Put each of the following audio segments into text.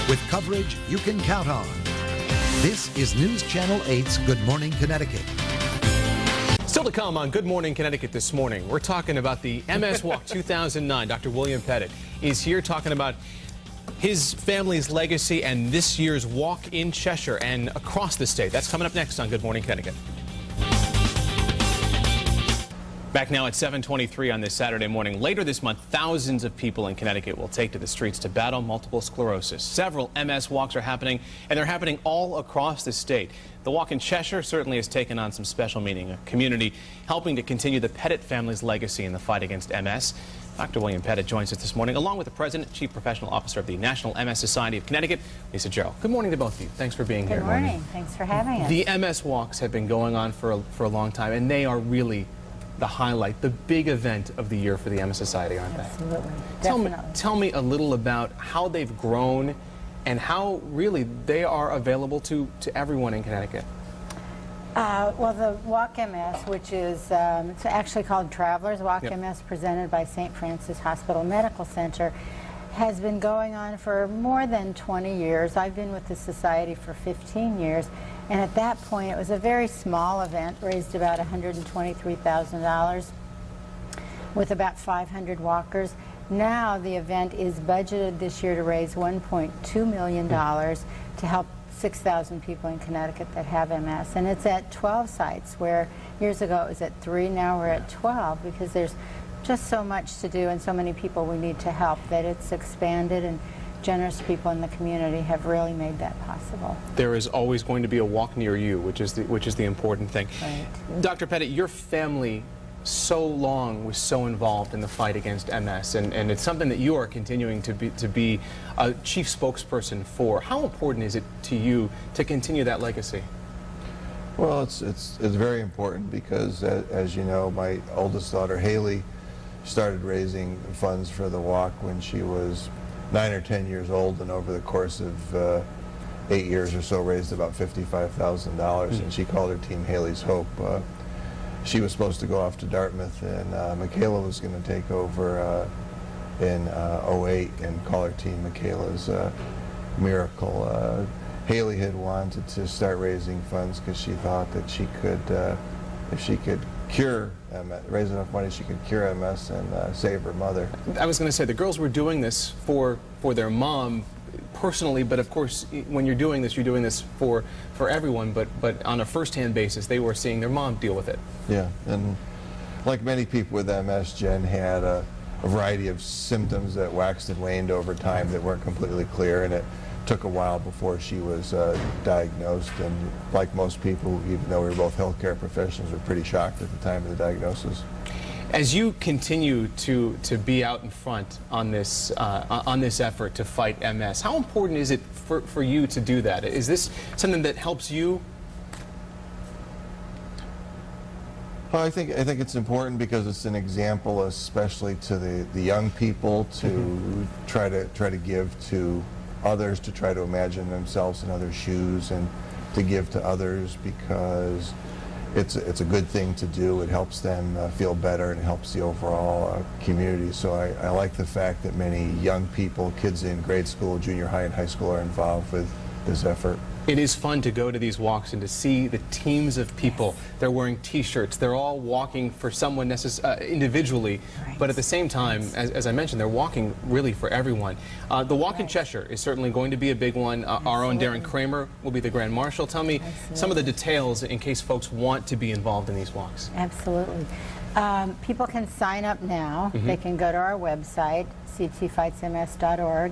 with coverage you can count on. This is News Channel 8's Good Morning Connecticut. Still to come on Good Morning Connecticut this morning, we're talking about the MS Walk 2009. Dr. William Petit is here talking about his family's legacy and this year's walk in Cheshire and across the state. That's coming up next on Good Morning Connecticut. Back now at 7:23 on this Saturday morning. Later this month, thousands of people in Connecticut will take to the streets to battle multiple sclerosis. Several MS walks are happening, and they're happening all across the state. The walk in Cheshire certainly has taken on some special meaning, a community helping to continue the Petit family's legacy in the fight against MS. Dr. William Petit joins us this morning, along with the President, Chief Professional Officer of the National MS Society of Connecticut, Lisa Gerrol. Good morning to both of you. Thanks for being here. Good morning. Thanks for having us. The MS walks have been going on for a long time, and they are really the highlight, the big event of the year for the MS Society, aren't they? Absolutely. Tell me a little about how they've grown and how really they are available to everyone in Connecticut. Well, the Walk MS, which is it's actually called Travelers Walk MS, presented by St. Francis Hospital Medical Center, has been going on for more than 20 years. I've been with the Society for 15 years. And at that point, it was a very small event, raised about $123,000 with about 500 walkers. Now the event is budgeted this year to raise $1.2 million to help 6,000 people in Connecticut that have MS. And it's at 12 sites, where years ago it was at 3, now we're at 12, because there's just so much to do and so many people we need to help that it's expanded, and generous people in the community have really made that possible. There is always going to be a walk near you, which is the important thing. Right. Dr. Petit, your family so long was so involved in the fight against MS, and it's something that you are continuing to be a chief spokesperson for. How important is it to you to continue that legacy? Well, it's very important because, as you know, my oldest daughter Haley started raising funds for the walk when she was 9 or 10 years old, and over the course of 8 years or so raised about $55,000, and she called her team Haley's Hope. She was supposed to go off to Dartmouth, and Michaela was going to take over in '08 and call her team Michaela's Miracle. Haley had wanted to start raising funds because she thought that she could, if she could cure MS, raise enough money, she could cure MS and save her mother. I was going to say, the girls were doing this for their mom personally, but of course when you're doing this for everyone, but on a first-hand basis they were seeing their mom deal with it. Yeah, and like many people with MS, Jen had a variety of symptoms that waxed and waned over time that weren't completely clear, and it took a while before she was diagnosed, and like most people, even though we were both healthcare professionals, we were pretty shocked at the time of the diagnosis. As you continue to be out in front on this effort to fight MS, how important is it for you to do that? Is this something that helps you? Well, I think it's important because it's an example, especially to the young people, to try to give to others, to try to imagine themselves in other shoes, and to give to others, because it's a good thing to do. It helps them feel better, and it helps the overall community. So I like the fact that many young people, kids in grade school, junior high, and high school, are involved with this effort. It is fun to go to these walks and to see the teams of people. They're wearing T-shirts. They're all walking for someone individually, but at the same time, as I mentioned, they're walking really for everyone. The walk in Cheshire is certainly going to be a big one. Our own Darren Kramer will be the Grand Marshal. Tell me some of the details in case folks want to be involved in these walks. Absolutely. People can sign up now. They can go to our website, ctfightsms.org.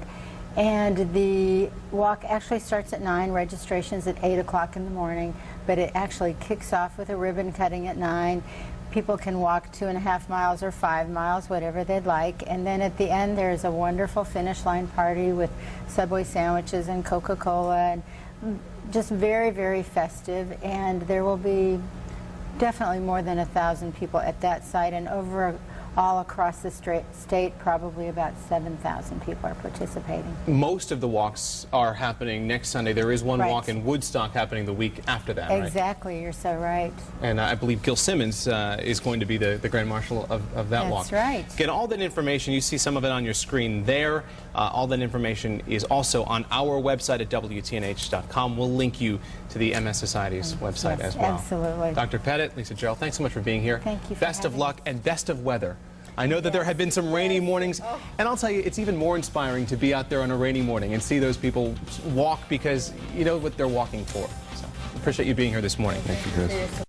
And the walk actually starts at 9, registration's at 8 o'clock in the morning, but it actually kicks off with a ribbon cutting at 9. People can walk 2.5 miles or 5 miles, whatever they'd like. And then at the end, there's a wonderful finish line party with Subway sandwiches and Coca-Cola, and just very, very festive. And there will be definitely more than 1,000 people at that site, and over all across the state, probably about 7,000 people are participating. Most of the walks are happening next Sunday. There is one Right. walk in Woodstock happening the week after that, right? Exactly, you're so right. And I believe Gil Simmons is going to be the Grand Marshal of that walk. That's right. Get all that information. You see some of it on your screen there. All that information is also on our website at WTNH.com. We'll link you to the MS Society's website Yes, as well. absolutely. Dr. Pettit, Lisa Gerrol, thanks so much for being here. Thank you for Best of having luck me. and best of weather. I know that there have been some rainy mornings, and I'll tell you, it's even more inspiring to be out there on a rainy morning and see those people walk because you know what they're walking for. So appreciate you being here this morning. Thank you, Chris.